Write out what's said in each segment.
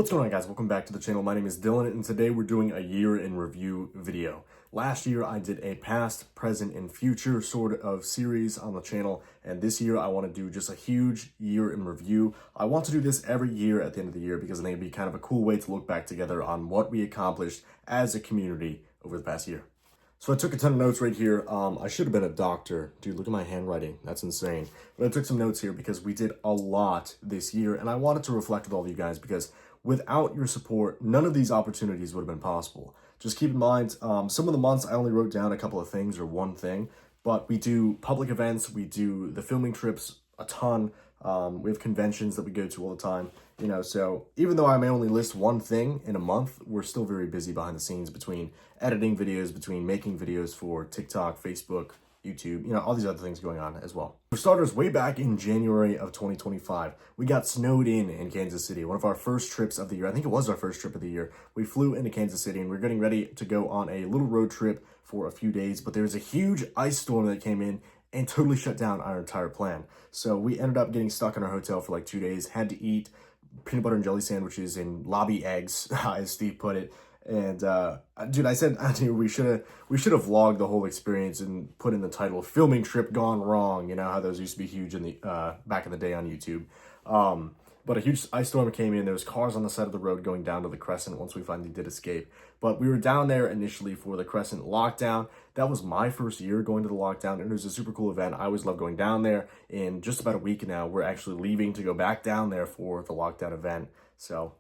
What's going on, guys? Welcome back to the channel. My name is Dylan, and today we're doing a year in review video. Last year I did a past, present, and future sort of series on the channel, and this year I want to do just a huge year in review. I want to do this every year at the end of the year because I think it'd be kind of a cool way to look back together on what we accomplished as a community over the past year. So I took a ton of notes right here. I should have been a doctor. Dude, look at my handwriting. That's insane. But I took some notes here because we did a lot this year, and I wanted to reflect with all of you guys because without your support, none of these opportunities would have been possible. Just keep in mind, some of the months I only wrote down a couple of things or one thing, but we do public events, we do the filming trips a ton, we have conventions that we go to all the time, so even though I may only list one thing in a month, we're still very busy behind the scenes between editing videos, between making videos for TikTok, Facebook, YouTube, all these other things going on as well. For starters, way back in January of 2025, we got snowed in Kansas City. One of our first trips of the year. I think it was our first trip of the year. We flew into Kansas City and we're getting ready to go on a little road trip for a few days, but there was a huge ice storm that came in and totally shut down our entire plan. So we ended up getting stuck in our hotel for like 2 days, had to eat peanut butter and jelly sandwiches and lobby eggs, as Steve put it. And dude, I said we should have vlogged the whole experience and put in the title "Filming Trip Gone Wrong." You know how those used to be huge in the back in the day on YouTube. But a huge ice storm came in. There was cars on the side of the road going down to the Crescent once we finally did escape. But we were down there initially for the Crescent lockdown. That was my first year going to the lockdown, and it was a super cool event. I always love going down there. In just about a week now, we're actually leaving to go back down there for the lockdown event. So,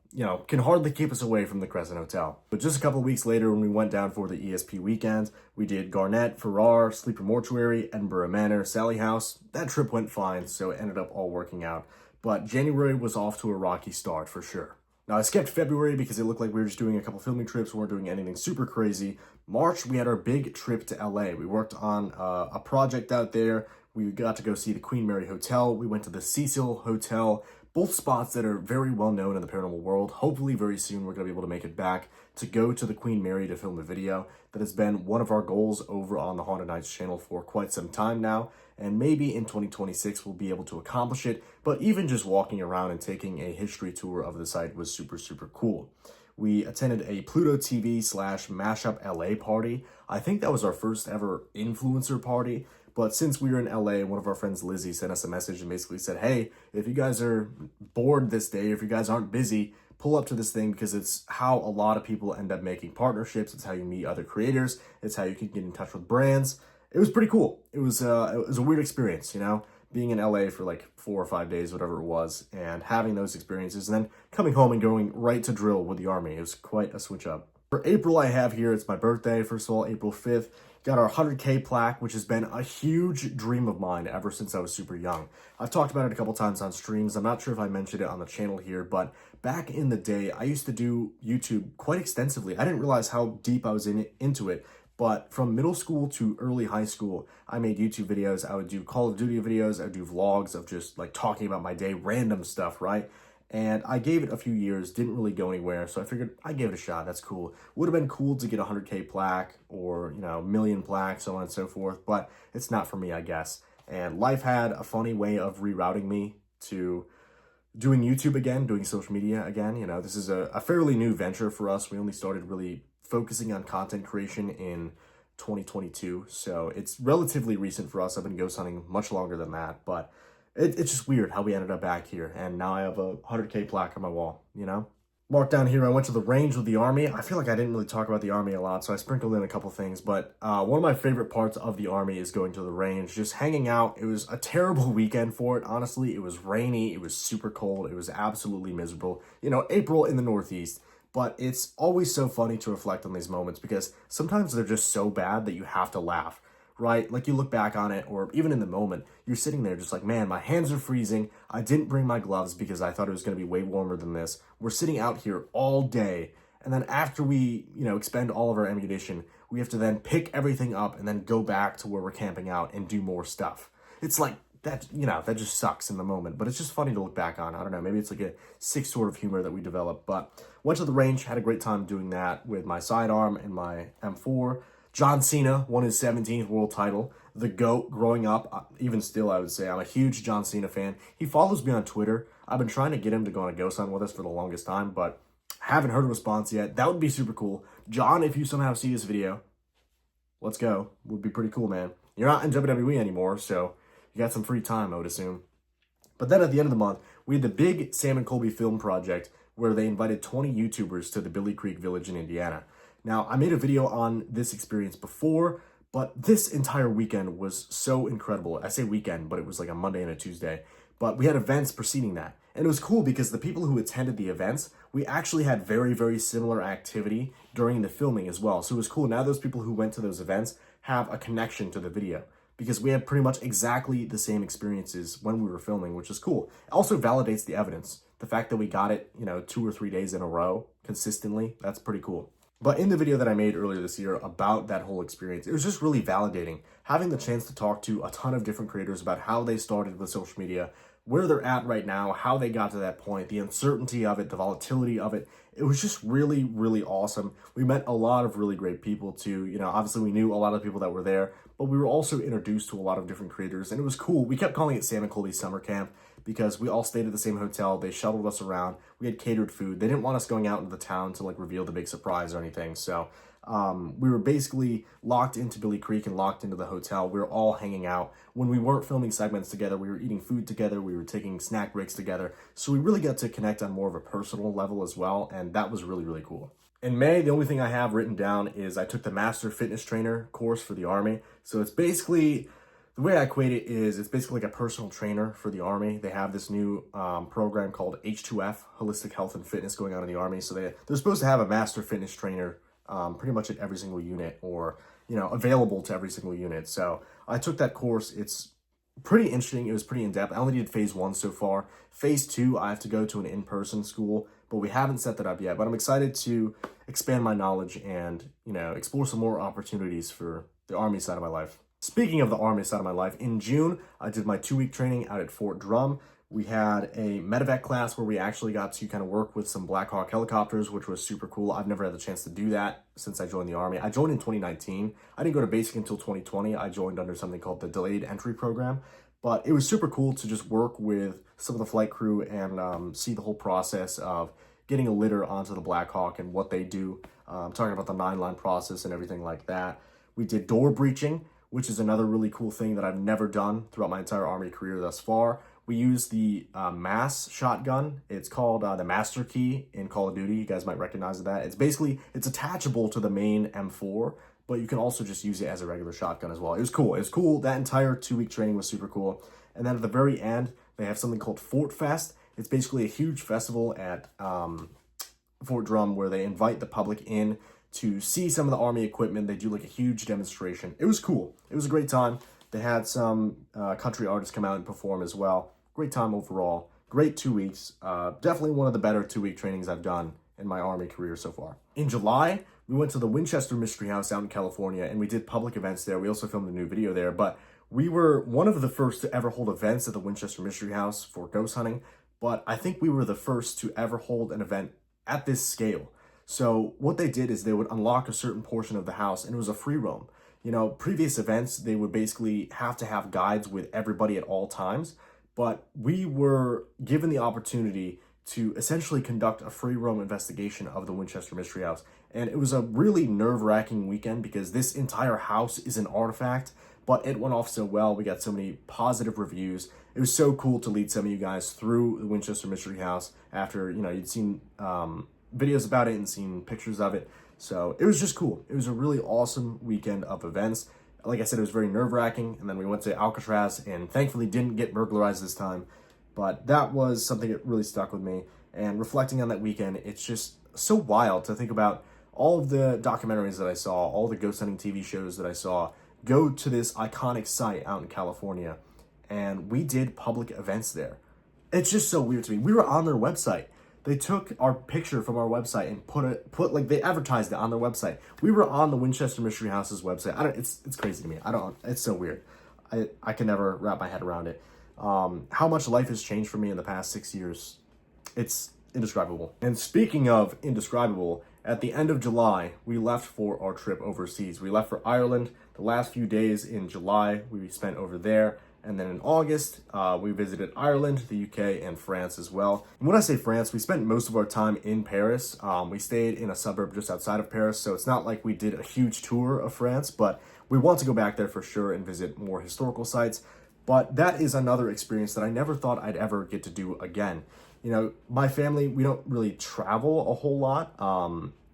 can hardly keep us away from the Crescent Hotel. But just a couple of weeks later, when we went down for the ESP weekend, we did Garnett, Farrar, Sleeper Mortuary, Edinburgh Manor, Sally House. That trip went fine, so it ended up all working out. But January was off to a rocky start for sure. Now, I skipped February because it looked like we were just doing a couple filming trips. We weren't doing anything super crazy. March, we had our big trip to LA. We worked on a project out there. We got to go see the Queen Mary Hotel. We went to the Cecil Hotel. Both spots that are very well known in the paranormal world. Hopefully very soon we're going to be able to make it back to go to the Queen Mary to film a video. That has been one of our goals over on the Haunted Nights channel for quite some time now. And maybe in 2026 we'll be able to accomplish it. But even just walking around and taking a history tour of the site was super, super cool. We attended a Pluto TV / Mashup LA party. I think that was our first ever influencer party. But since we were in LA, one of our friends, Lizzie, sent us a message and basically said, hey, if you guys are bored this day, if you guys aren't busy, pull up to this thing because it's how a lot of people end up making partnerships. It's how you meet other creators. It's how you can get in touch with brands. It was pretty cool. It was a weird experience, being in LA for like 4 or 5 days, whatever it was, and having those experiences and then coming home and going right to drill with the Army. It was quite a switch up. For April, I have here, it's my birthday, first of all, April 5th. Got our 100K plaque, which has been a huge dream of mine ever since I was super young. I've talked about it a couple times on streams. I'm not sure if I mentioned it on the channel here, but back in the day, I used to do YouTube quite extensively. I didn't realize how deep I was into it, but from middle school to early high school, I made YouTube videos. I would do Call of Duty videos. I would do vlogs of just like talking about my day, random stuff, right? And I gave it a few years, didn't really go anywhere, so I figured I'd give it a shot. That's cool. Would have been cool to get a 100K plaque or, a million plaques, so on and so forth, but it's not for me, I guess. And life had a funny way of rerouting me to doing YouTube again, doing social media again. This is a fairly new venture for us. We only started really focusing on content creation in 2022, so it's relatively recent for us. I've been ghost hunting much longer than that, but it's just weird how we ended up back here, and now I have a 100K plaque on my wall, Marked down here, I went to the range with the Army. I feel like I didn't really talk about the Army a lot, so I sprinkled in a couple things, but one of my favorite parts of the Army is going to the range, just hanging out. It was a terrible weekend for it, honestly. It was rainy, it was super cold, it was absolutely miserable. April in the Northeast, but it's always so funny to reflect on these moments because sometimes they're just so bad that you have to laugh. Right? Like you look back on it, or even in the moment, you're sitting there just like, man, my hands are freezing. I didn't bring my gloves because I thought it was going to be way warmer than this. We're sitting out here all day. And then after we, expend all of our ammunition, we have to then pick everything up and then go back to where we're camping out and do more stuff. It's like that, that just sucks in the moment, but it's just funny to look back on. I don't know, maybe it's like a sick sort of humor that we developed, but went to the range, had a great time doing that with my sidearm and my M4. John Cena won his 17th world title. The GOAT growing up, even still, I would say. I'm a huge John Cena fan. He follows me on Twitter. I've been trying to get him to go on a ghost hunt with us for the longest time, but Haven't heard a response yet. That would be super cool. John, if you somehow see this video, let's go. Would be pretty cool, man. You're not in WWE anymore, so you got some free time, I would assume. But then at the end of the month, we had the big Sam and Colby film project where they invited 20 YouTubers to the Billy Creek Village in Indiana. Now, I made a video on this experience before, but this entire weekend was so incredible. I say weekend, but it was like a Monday and a Tuesday. But we had events preceding that. And it was cool because the people who attended the events, we actually had very, very similar activity during the filming as well. So it was cool. Now those people who went to those events have a connection to the video because we had pretty much exactly the same experiences when we were filming, which is cool. It also validates the evidence. The fact that we got it, 2 or 3 days in a row consistently, that's pretty cool. But in the video that I made earlier this year about that whole experience, it was just really validating. Having the chance to talk to a ton of different creators about how they started with social media, where they're at right now, how they got to that point, the uncertainty of it, the volatility of it. It was just really, really awesome. We met a lot of really great people too. Obviously we knew a lot of people that were there, but we were also introduced to a lot of different creators, and it was cool. We kept calling it Sam and Colby Summer Camp because we all stayed at the same hotel. They shuttled us around. We had catered food. They didn't want us going out into the town to reveal the big surprise or anything. So we were basically locked into Billy Creek and locked into the hotel. We were all hanging out. When we weren't filming segments together, we were eating food together. We were taking snack breaks together. So we really got to connect on more of a personal level as well. And that was really, really cool. In May, the only thing I have written down is I took the Master Fitness Trainer course for the Army. So it's basically, the way I equate it is it's basically like a personal trainer for the Army. They have this new program called H2F, Holistic Health and Fitness, going on in the Army. So they're supposed to have a Master Fitness Trainer pretty much at every single unit, or available to every single unit. So I took that course. It's pretty interesting. It was pretty in-depth. I only did phase 1 so far. Phase 2, I have to go to an in-person school, but we haven't set that up yet. But I'm excited to expand my knowledge and explore some more opportunities for the Army side of my life. Speaking of the Army side of my life, in June I did my 2-week training out at Fort Drum. We had a medevac class where we actually got to kind of work with some Black Hawk helicopters, which was super cool. I've never had the chance to do that since I joined the Army. I joined in 2019. I didn't go to basic until 2020. I joined under something called the Delayed Entry Program. But it was super cool to just work with some of the flight crew and see the whole process of getting a litter onto the Black Hawk and what they do. Talking about the 9-line process and everything like that. We did door breaching, which is another really cool thing that I've never done throughout my entire Army career thus far. We use the mass shotgun. It's called the Master Key in Call of Duty. You guys might recognize that. It's attachable to the main M4, but you can also just use it as a regular shotgun as well. It was cool. It was cool. That entire 2-week training was super cool. And then at the very end, they have something called Fort Fest. It's basically a huge festival at Fort Drum where they invite the public in to see some of the Army equipment. They do a huge demonstration. It was cool. It was a great time. They had some country artists come out and perform as well. Great time overall. Great 2 weeks. Definitely one of the better 2-week trainings I've done in my Army career so far. In July, we went to the Winchester Mystery House out in California, and we did public events there. We also filmed a new video there, but we were one of the first to ever hold events at the Winchester Mystery House for ghost hunting, but I think we were the first to ever hold an event at this scale. So what they did is they would unlock a certain portion of the house, and it was a free roam. Previous events, they would basically have to have guides with everybody at all times, but we were given the opportunity to essentially conduct a free roam investigation of the Winchester Mystery House. And it was a really nerve-wracking weekend because this entire house is an artifact, but it went off so well. We got so many positive reviews. It was so cool to lead some of you guys through the Winchester Mystery House after, you'd seen videos about it and seen pictures of it. So it was just cool. It was a really awesome weekend of events. Like I said, it was very nerve-wracking, and then we went to Alcatraz and thankfully didn't get burglarized this time. But that was something that really stuck with me. And reflecting on that weekend, it's just so wild to think about all of the documentaries that I saw, all the ghost hunting TV shows that I saw, go to this iconic site out in California. And we did public events there. It's just so weird to me. We were on their website. They took our picture from our website and they advertised it on their website. We were on the Winchester Mystery House's website. It's crazy to me. It's so weird. I can never wrap my head around it. How much life has changed for me in the past 6 years. It's indescribable. And speaking of indescribable, at the end of July, we left for our trip overseas. We left for Ireland. The last few days in July we spent over there. And then in August, we visited Ireland, the UK, and France as well. And when I say France, we spent most of our time in Paris. We stayed in a suburb just outside of Paris, so it's not like we did a huge tour of France, but we want to go back there for sure and visit more historical sites. But that is another experience that I never thought I'd ever get to do again. You know, my family, we don't really travel a whole lot.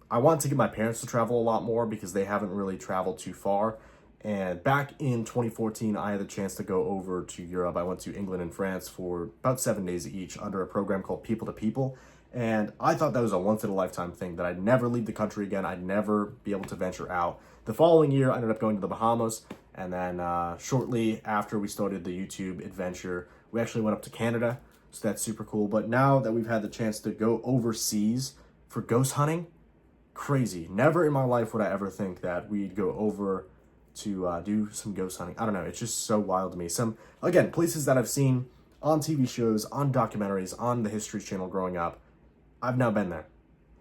I want to get my parents to travel a lot more because they haven't really traveled too far. And back in 2014, I had the chance to go over to Europe. I went to England and France for about 7 days each under a program called People to People. And I thought that was a once-in-a-lifetime thing, that I'd never leave the country again. I'd never be able to venture out. The following year, I ended up going to the Bahamas. And then shortly after we started the YouTube adventure, we actually went up to Canada. So that's super cool. But now that we've had the chance to go overseas for ghost hunting, crazy. Never in my life would I ever think that we'd go over to do some ghost hunting. I don't know, it's just so wild to me. Some, again, places that I've seen on TV shows, on documentaries, on the History Channel growing up, I've now been there.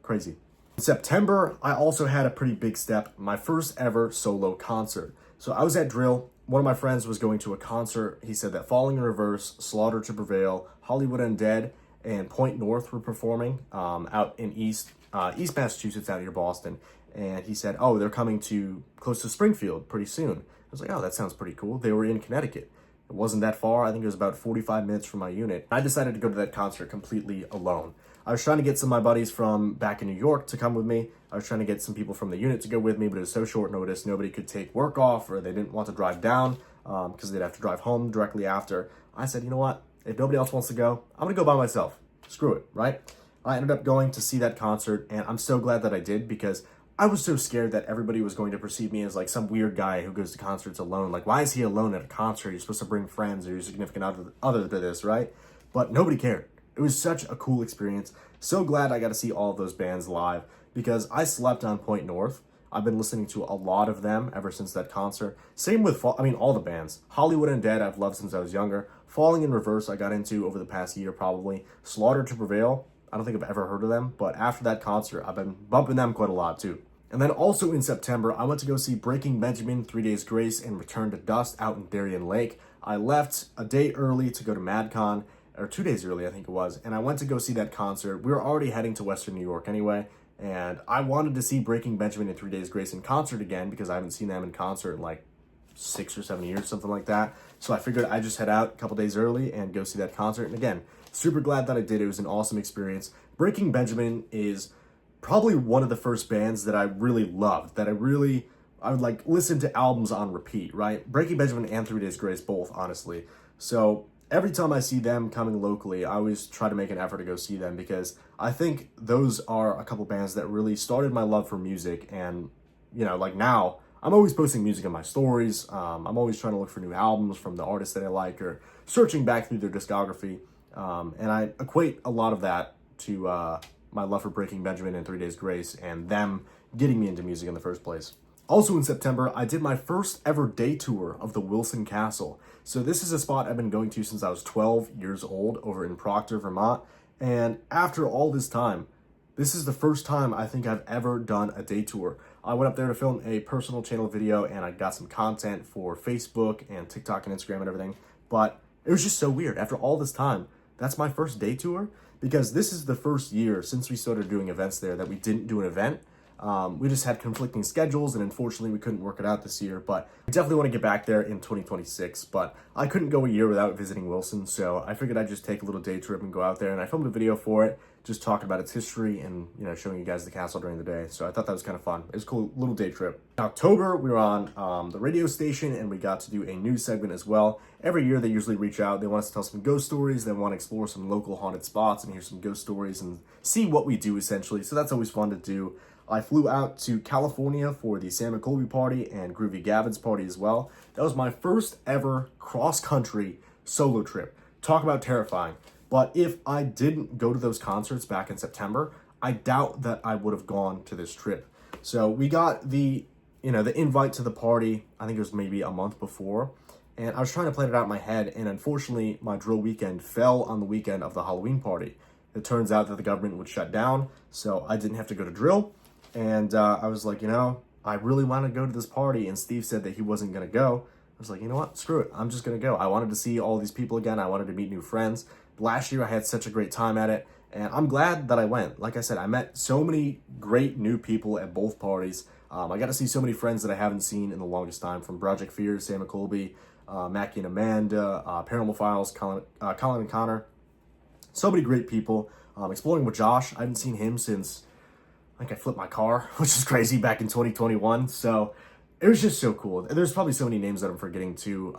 Crazy. In September, I also had a pretty big step, my first ever solo concert. So I was at drill. One of my friends was going to a concert. He said that Falling in Reverse, Slaughter to Prevail, Hollywood Undead, and Point North were performing out in East Massachusetts, out near Boston. And he said, oh, they're coming to close to Springfield pretty soon. I was like, oh, that sounds pretty cool. They were in Connecticut. It wasn't that far. I think it was about 45 minutes from my unit. I decided to go to that concert completely alone. I was trying to get some of my buddies from back in New York to come with me. I was trying to get some people from the unit to go with me, but it was so short notice. Nobody could take work off, or they didn't want to drive down because they'd have to drive home directly after. I said, you know what? If nobody else wants to go, I'm going to go by myself. Screw it, right? I ended up going to see that concert, and I'm so glad that I did, because I was so scared that everybody was going to perceive me as like some weird guy who goes to concerts alone. Like, why is he alone at a concert? You're supposed to bring friends or your significant other to this, right? But nobody cared. It was such a cool experience. So glad I got to see all of those bands live, because I slept on Point North. I've been listening to a lot of them ever since that concert. Same with, all the bands. Hollywood Undead I've loved since I was younger. Falling in Reverse I got into over the past year probably. Slaughter to Prevail, I don't think I've ever heard of them, but after that concert, I've been bumping them quite a lot too. And then also in September, I went to go see Breaking Benjamin, 3 Days Grace, and Return to Dust out in Darien Lake. I left a day early to go to MadCon, or 2 days early, I think it was, and I went to go see that concert. We were already heading to Western New York anyway, and I wanted to see Breaking Benjamin and 3 Days Grace in concert again, because I haven't seen them in concert in like 6 or 7 years, something like that. So I figured I'd just head out a couple days early and go see that concert. And again, super glad that I did. It was an awesome experience. Breaking Benjamin is probably one of the first bands that I really loved, that I would like listen to albums on repeat, right? Breaking Benjamin and 3 Days Grace both, honestly. So every time I see them coming locally, I always try to make an effort to go see them, because I think those are a couple bands that really started my love for music. And, you know, like now, I'm always posting music in my stories. I'm always trying to look for new albums from the artists that I like, or searching back through their discography. And I equate a lot of that to my love for Breaking Benjamin and 3 Days Grace, and them getting me into music in the first place. Also in September, I did my first ever day tour of the Wilson Castle. So this is a spot I've been going to since I was 12 years old over in Proctor, Vermont. And after all this time, this is the first time I think I've ever done a day tour. I went up there to film a personal channel video, and I got some content for Facebook and TikTok and Instagram and everything. But it was just so weird. After all this time, that's my first day tour, because this is the first year since we started doing events there that we didn't do an event. We just had conflicting schedules, and unfortunately we couldn't work it out this year, but I definitely want to get back there in 2026. But I couldn't go a year without visiting Wilson, so I figured I'd just take a little day trip and go out there, and I filmed a video for it, just talking about its history and, you know, showing you guys the castle during the day. So I thought that was kind of fun. It was a cool little day trip. In October, we were on the radio station, and we got to do a news segment as well. Every year they usually reach out. They want us to tell some ghost stories. They want to explore some local haunted spots and hear some ghost stories and see what we do, essentially. So that's always fun to do. I flew out to California for the Sam and Colby party and Groovy Gavin's party as well. That was my first ever cross-country solo trip. Talk about terrifying. But if I didn't go to those concerts back in September, I doubt that I would have gone to this trip. So we got the invite to the party, I think it was maybe a month before, and I was trying to plan it out in my head, and unfortunately my drill weekend fell on the weekend of the Halloween party. It turns out that the government would shut down, so I didn't have to go to drill. And I was like, I really want to go to this party. And Steve said that he wasn't going to go. was like, you know what? Screw it. I'm just going to go. I wanted to see all these people again. I wanted to meet new friends. Last year, I had such a great time at it, and I'm glad that I went. Like I said, I met so many great new people at both parties. I got to see so many friends that I haven't seen in the longest time, from Project Fear, Sam McColby, Mackie and Amanda, Paranormal Files, Colin and Connor. So many great people. Exploring with Josh. I haven't seen him since I think I flipped my car, which is crazy, back in 2021. So it was just so cool. There's probably so many names that I'm forgetting too.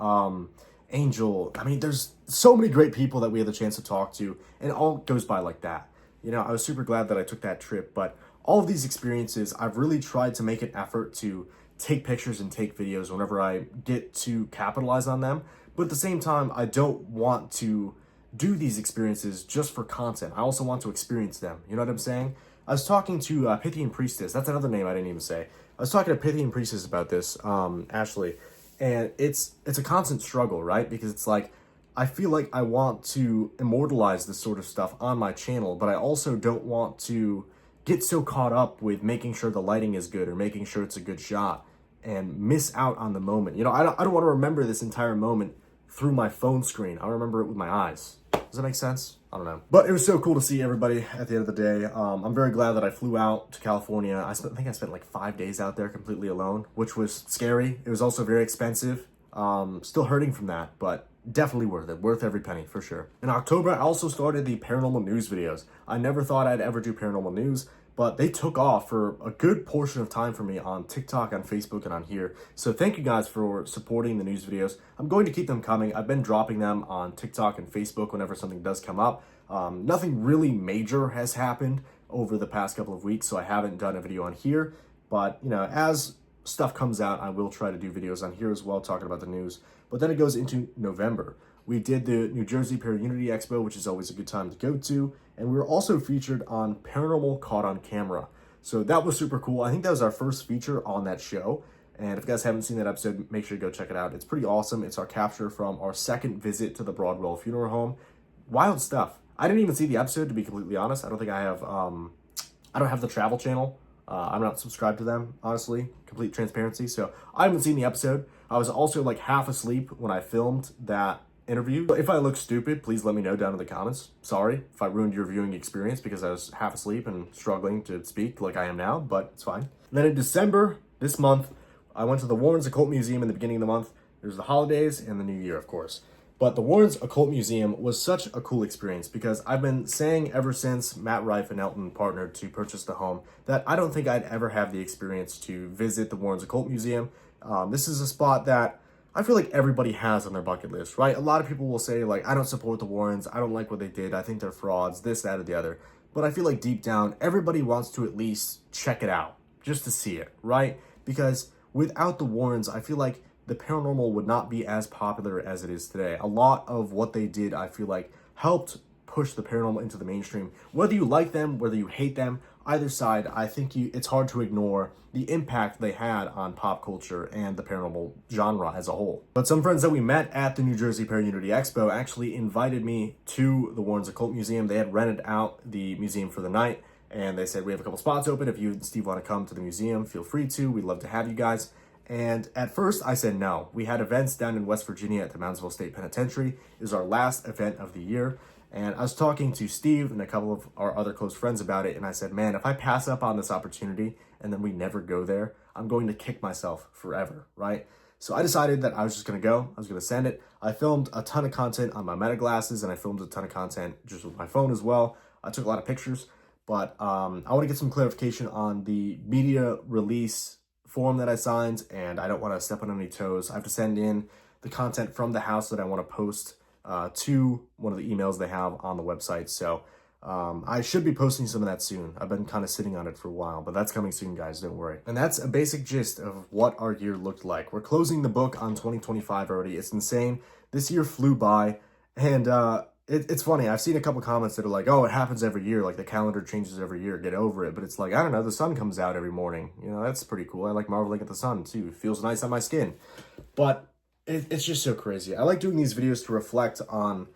Angel. I mean, there's so many great people that we had the chance to talk to, and it all goes by like that. You know, I was super glad that I took that trip, but all of these experiences, I've really tried to make an effort to take pictures and take videos whenever I get to capitalize on them. But at the same time, I don't want to do these experiences just for content. I also want to experience them. You know what I'm saying? I was talking to Pythian Priestess. That's another name I didn't even say. I was talking to Pythian Priestess about this, Ashley, and it's a constant struggle, right? Because it's like, I feel like I want to immortalize this sort of stuff on my channel, but I also don't want to get so caught up with making sure the lighting is good or making sure it's a good shot and miss out on the moment. You know, I don't want to remember this entire moment through my phone screen. I remember it with my eyes. Does that make sense? I don't know. But it was so cool to see everybody at the end of the day. I'm very glad that I flew out to California. I think I spent like 5 days out there completely alone, which was scary. It was also very expensive. Still hurting from that, but definitely worth it. Worth every penny, for sure. In October, I also started the paranormal news videos. I never thought I'd ever do paranormal news, but they took off for a good portion of time for me on TikTok, on Facebook, and on here. So thank you guys for supporting the news videos. I'm going to keep them coming. I've been dropping them on TikTok and Facebook whenever something does come up. Nothing really major has happened over the past couple of weeks, so I haven't done a video on here. But, you know, as stuff comes out, I will try to do videos on here as well, talking about the news. But then it goes into November. We did the New Jersey Unity Expo, which is always a good time to go to. And we were also featured on Paranormal Caught on Camera. So that was super cool. I think that was our first feature on that show. And if you guys haven't seen that episode, make sure to go check it out. It's pretty awesome. It's our capture from our second visit to the Broadwell funeral home. Wild stuff. I didn't even see the episode, to be completely honest. I don't think I have, I don't have the travel channel. I'm not subscribed to them, honestly, complete transparency. So I haven't seen the episode. I was also like half asleep when I filmed that interview. If I look stupid, please let me know down in the comments. Sorry if I ruined your viewing experience because I was half asleep and struggling to speak like I am now, but it's fine. Then in December, this month, I went to the Warrens Occult Museum in the beginning of the month. There's the holidays and the New Year, of course. But the Warrens Occult Museum was such a cool experience because I've been saying ever since Matt Rife and Elton partnered to purchase the home that I don't think I'd ever have the experience to visit the Warrens Occult Museum. This is a spot that I feel like everybody has on their bucket list, right? A lot of people will say, like, I don't support the Warrens. I don't like what they did. I think they're frauds, this, that, or the other. But I feel like deep down, everybody wants to at least check it out just to see it, right? Because without the Warrens, I feel like the paranormal would not be as popular as it is today. A lot of what they did, I feel like, helped push the paranormal into the mainstream. Whether you like them, whether you hate them, either side, I think it's hard to ignore the impact they had on pop culture and the paranormal genre as a whole. But some friends that we met at the New Jersey Unity Expo actually invited me to the Warrens Occult Museum. They had rented out the museum for the night, and they said, we have a couple spots open. If you and Steve want to come to the museum, feel free to. We'd love to have you guys. And at first I said no. We had events down in West Virginia at the Moundsville State Penitentiary. It was our last event of the year. And I was talking to Steve and a couple of our other close friends about it. And I said, man, if I pass up on this opportunity and then we never go there, I'm going to kick myself forever, right? So I decided that I was just going to go. I was going to send it. I filmed a ton of content on my meta glasses, and I filmed a ton of content just with my phone as well. I took a lot of pictures, but I want to get some clarification on the media release form that I signed, and I don't want to step on any toes. I have to send in the content from the house that I want to post to one of the emails they have on the website. So I should be posting some of that soon. I've been kind of sitting on it for a while, but that's coming soon, guys. Don't worry. And that's a basic gist of what our year looked like. We're closing the book on 2025 already. It's insane. This year flew by, and it's funny. I've seen a couple comments that are like, oh, it happens every year. Like, the calendar changes every year. Get over it. But it's like, I don't know. The sun comes out every morning. You know, that's pretty cool. I like marveling at the sun, too. It feels nice on my skin. But it's just so crazy. I like doing these videos to reflect on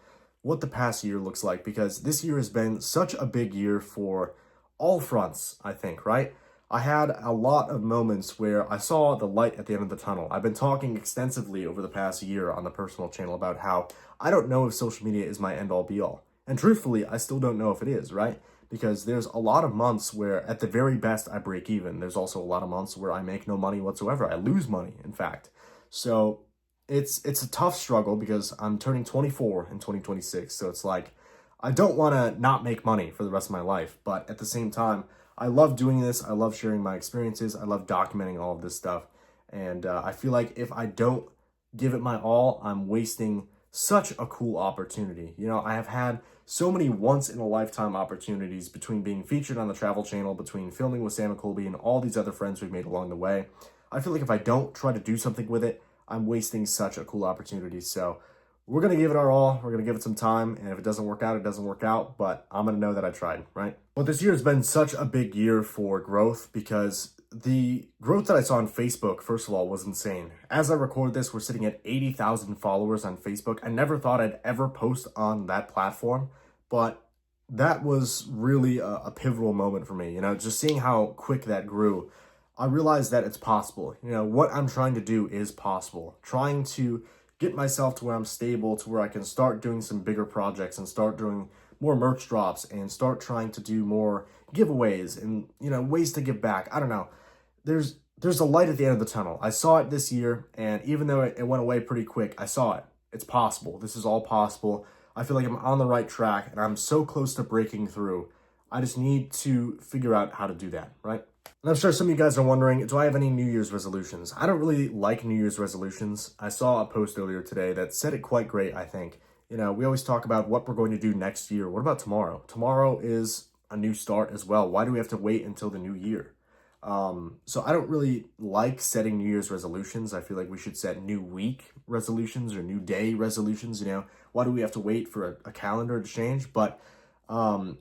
what the past year looks like, because this year has been such a big year for all fronts, I think, right? I had a lot of moments where I saw the light at the end of the tunnel. I've been talking extensively over the past year on the personal channel about how I don't know if social media is my end-all be-all. And truthfully, I still don't know if it is, right? Because there's a lot of months where at the very best I break even. There's also a lot of months where I make no money whatsoever. I lose money, in fact. So it's a tough struggle because I'm turning 24 in 2026. So it's like, I don't want to not make money for the rest of my life. But at the same time, I love doing this. I love sharing my experiences. I love documenting all of this stuff. And I feel like if I don't give it my all, I'm wasting such a cool opportunity. You know, I have had so many once-in-a-lifetime opportunities between being featured on the Travel Channel, between filming with Sam and Colby, and all these other friends we've made along the way. I feel like if I don't try to do something with it, I'm wasting such a cool opportunity. So we're going to give it our all. We're going to give it some time. And if it doesn't work out, it doesn't work out. But I'm going to know that I tried, right? Well, this year has been such a big year for growth because the growth that I saw on Facebook, first of all, was insane. As I record this, we're sitting at 80,000 followers on Facebook. I never thought I'd ever post on that platform, but that was really a pivotal moment for me. You know, just seeing how quick that grew, I realized that it's possible. You know, what I'm trying to do is possible. Trying to get myself to where I'm stable, to where I can start doing some bigger projects and start doing more merch drops and start trying to do more giveaways and, you know, ways to give back. I don't know. There's a light at the end of the tunnel. I saw it this year, and even though it went away pretty quick, I saw it. It's possible. This is all possible. I feel like I'm on the right track, and I'm so close to breaking through. I just need to figure out how to do that, right? And I'm sure some of you guys are wondering, do I have any New Year's resolutions? I don't really like New Year's resolutions. I saw a post earlier today that said it quite great, I think. You know, we always talk about what we're going to do next year. What about tomorrow? Tomorrow is a new start as well. Why do we have to wait until the new year? So I don't really like setting New Year's resolutions. I feel like we should set new week resolutions or new day resolutions. You know, why do we have to wait for a calendar to change? But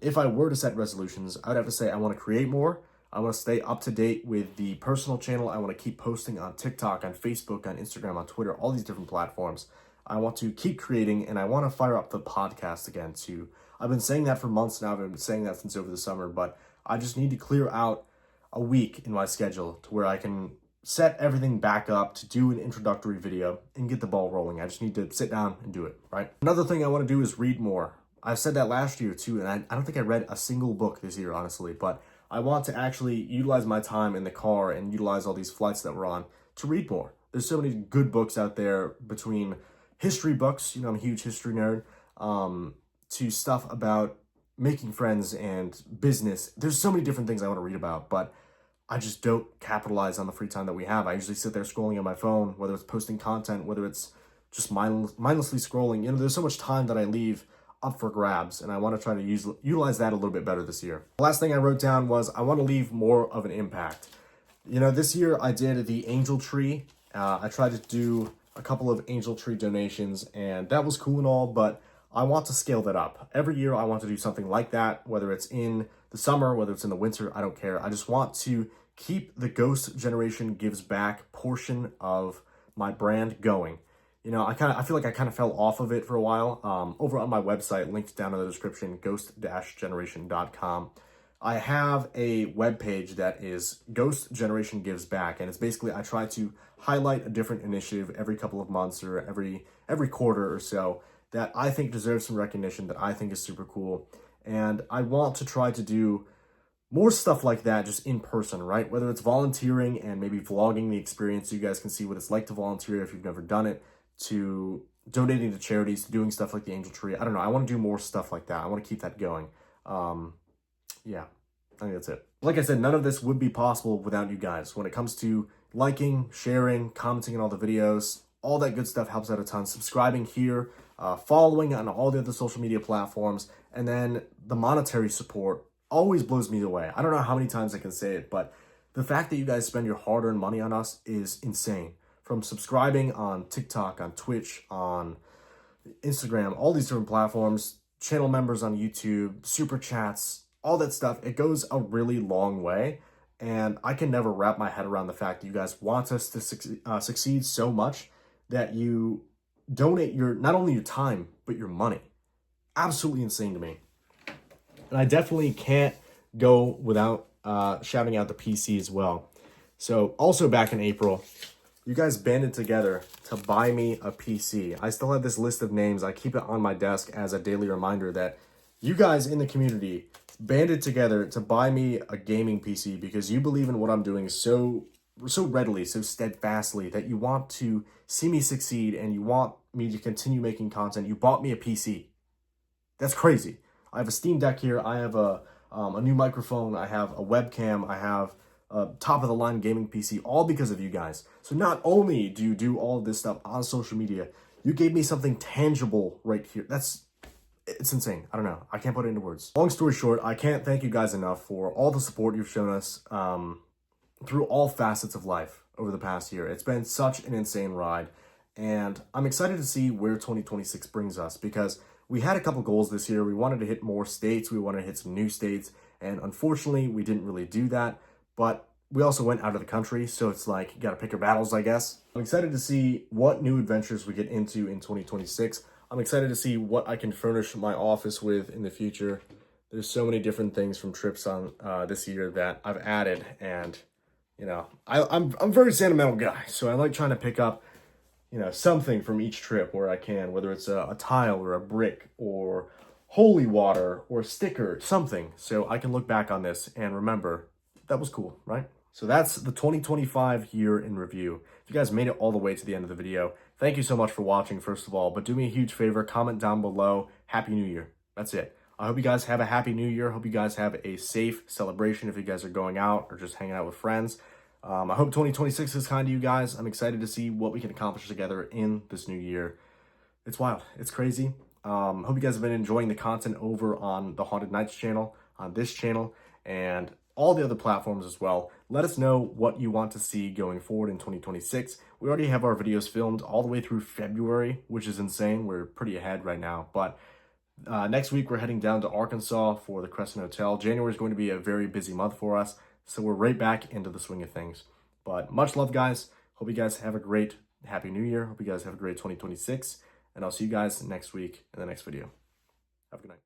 if I were to set resolutions, I would have to say I want to create more. I want to stay up to date with the personal channel. I want to keep posting on TikTok, on Facebook, on Instagram, on Twitter, all these different platforms. I want to keep creating, and I want to fire up the podcast again too. I've been saying that for months now. I've been saying that since over the summer, but I just need to clear out a week in my schedule to where I can set everything back up to do an introductory video and get the ball rolling. I just need to sit down and do it, right? Another thing I want to do is read more. I said that last year too, and I don't think I read a single book this year, honestly, but I want to actually utilize my time in the car and utilize all these flights that we're on to read more. There's so many good books out there, between history books, you know, I'm a huge history nerd, to stuff about making friends and business. There's so many different things I want to read about, but I just don't capitalize on the free time that we have. I usually sit there scrolling on my phone, whether it's posting content, whether it's just mindlessly scrolling. You know, there's so much time that I leave up for grabs, and I want to try to utilize that a little bit better this year. The last thing I wrote down was I want to leave more of an impact. You know, this year I did the Angel Tree. I tried to do a couple of Angel Tree donations, and that was cool and all, but I want to scale that up. Every year I want to do something like that, whether it's in the summer, whether it's in the winter, I don't care. I just want to keep the Ghost Generation Gives Back portion of my brand going. You know, I feel like I kind of fell off of it for a while. Over on my website, linked down in the description, ghost-generation.com, I have a webpage that is Ghost Generation Gives Back, and it's basically, I try to highlight a different initiative every couple of months or every quarter or so that I think deserves some recognition, that I think is super cool. And I want to try to do more stuff like that just in person, right? Whether it's volunteering and maybe vlogging the experience so you guys can see what it's like to volunteer if you've never done it, to donating to charities, to doing stuff like the Angel Tree. I don't know. I want to do more stuff like that. I want to keep that going. Yeah, I think that's it. Like I said, none of this would be possible without you guys. When it comes to liking, sharing, commenting on all the videos, all that good stuff helps out a ton. Subscribing here, following on all the other social media platforms, and then the monetary support always blows me away. I don't know how many times I can say it, but the fact that you guys spend your hard-earned money on us is insane. From subscribing on TikTok, on Twitch, on Instagram, all these different platforms, channel members on YouTube, super chats, all that stuff, it goes a really long way. And I can never wrap my head around the fact that you guys want us to succeed so much that you donate not only your time, but your money. Absolutely insane to me. And I definitely can't go without shouting out the PC as well. So also back in April, you guys banded together to buy me a PC. I still have this list of names. I keep it on my desk as a daily reminder that you guys in the community banded together to buy me a gaming PC because you believe in what I'm doing so readily, so steadfastly, that you want to see me succeed and you want me to continue making content. You bought me a PC. That's crazy. I have a Steam Deck here. I have a new microphone. I have a webcam. I have a top-of-the-line gaming PC, all because of you guys. So not only do you do all of this stuff on social media, you gave me something tangible right here. It's insane. I don't know. I can't put it into words. Long story short, I can't thank you guys enough for all the support you've shown us through all facets of life over the past year. It's been such an insane ride, and I'm excited to see where 2026 brings us because we had a couple goals this year. We wanted to hit more states. We wanted to hit some new states, and unfortunately, we didn't really do that. But we also went out of the country, so it's like, you gotta pick your battles, I guess. I'm excited to see what new adventures we get into in 2026. I'm excited to see what I can furnish my office with in the future. There's so many different things from trips on this year that I've added, and you know, I'm a very sentimental guy, so I like trying to pick up, you know, something from each trip where I can, whether it's a tile or a brick or holy water or a sticker, something, so I can look back on this and remember that was cool, right? So that's the 2025 year in review. If you guys made it all the way to the end of the video, thank you so much for watching, first of all, but do me a huge favor, comment down below, Happy New Year. That's it. I hope you guys have a happy new year. Hope you guys have a safe celebration if you guys are going out or just hanging out with friends. I hope 2026 is kind to you guys. I'm excited to see what we can accomplish together in this new year. It's wild. It's crazy. Hope you guys have been enjoying the content over on the Haunted Nights channel, on this channel, and all the other platforms as well. Let us know what you want to see going forward in 2026. We already have our videos filmed all the way through February, which is insane. We're pretty ahead right now, but next week we're heading down to Arkansas for the Crescent Hotel. January is going to be a very busy month for us, so we're right back into the swing of things. But much love, guys. Hope you guys have a great Happy New Year. Hope you guys have a great 2026, and I'll see you guys next week in the next video. Have a good night.